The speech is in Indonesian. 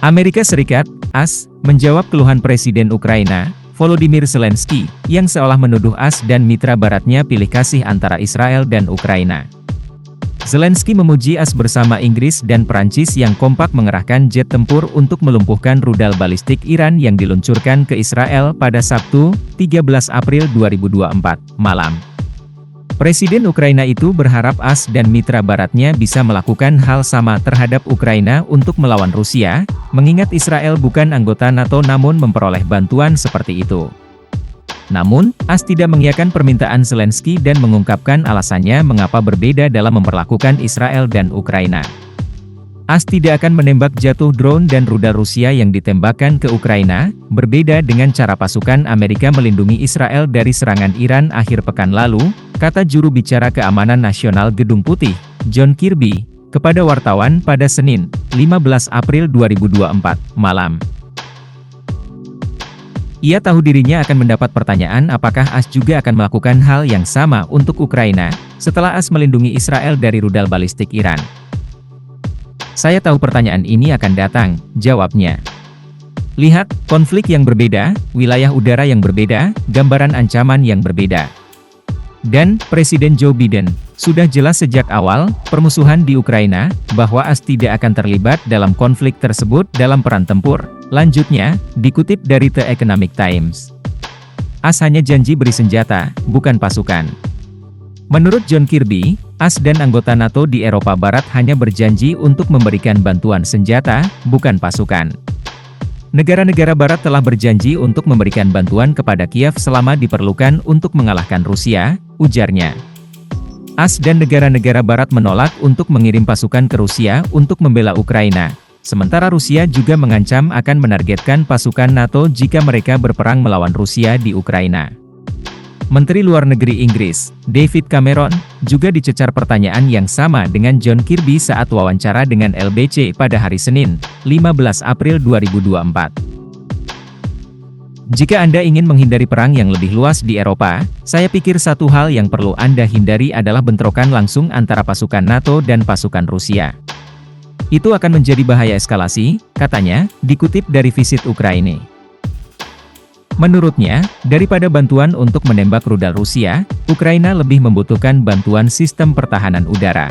Amerika Serikat, AS, menjawab keluhan Presiden Ukraina, Volodymyr Zelensky, yang seolah menuduh AS dan mitra baratnya pilih kasih antara Israel dan Ukraina. Zelensky memuji AS bersama Inggris dan Perancis yang kompak mengerahkan jet tempur untuk melumpuhkan rudal balistik Iran yang diluncurkan ke Israel pada Sabtu, 13 April 2024, malam. Presiden Ukraina itu berharap AS dan mitra baratnya bisa melakukan hal sama terhadap Ukraina untuk melawan Rusia, mengingat Israel bukan anggota NATO namun memperoleh bantuan seperti itu. Namun, AS tidak mengiyakan permintaan Zelensky dan mengungkapkan alasannya mengapa berbeda dalam memperlakukan Israel dan Ukraina. AS tidak akan menembak jatuh drone dan rudal Rusia yang ditembakkan ke Ukraina, berbeda dengan cara pasukan Amerika melindungi Israel dari serangan Iran akhir pekan lalu, kata juru bicara keamanan nasional Gedung Putih, John Kirby, kepada wartawan pada Senin, 15 April 2024, malam. Ia tahu dirinya akan mendapat pertanyaan apakah AS juga akan melakukan hal yang sama untuk Ukraina, setelah AS melindungi Israel dari rudal balistik Iran. Saya tahu pertanyaan ini akan datang, jawabnya. Lihat, konflik yang berbeda, wilayah udara yang berbeda, gambaran ancaman yang berbeda. Dan, Presiden Joe Biden, sudah jelas sejak awal, permusuhan di Ukraina, bahwa AS tidak akan terlibat dalam konflik tersebut dalam peran tempur. Lanjutnya, dikutip dari The Economic Times. AS hanya janji beri senjata, bukan pasukan. Menurut John Kirby, AS dan anggota NATO di Eropa Barat hanya berjanji untuk memberikan bantuan senjata, bukan pasukan. Negara-negara Barat telah berjanji untuk memberikan bantuan kepada Kiev selama diperlukan untuk mengalahkan Rusia, ujarnya. AS dan negara-negara Barat menolak untuk mengirim pasukan ke Rusia untuk membela Ukraina. Sementara Rusia juga mengancam akan menargetkan pasukan NATO jika mereka berperang melawan Rusia di Ukraina. Menteri Luar Negeri Inggris, David Cameron, juga dicecar pertanyaan yang sama dengan John Kirby saat wawancara dengan LBC pada hari Senin, 15 April 2024. Jika Anda ingin menghindari perang yang lebih luas di Eropa, saya pikir satu hal yang perlu Anda hindari adalah bentrokan langsung antara pasukan NATO dan pasukan Rusia. Itu akan menjadi bahaya eskalasi, katanya, dikutip dari Visit Ukraine. Menurutnya, daripada bantuan untuk menembak rudal Rusia, Ukraina lebih membutuhkan bantuan sistem pertahanan udara.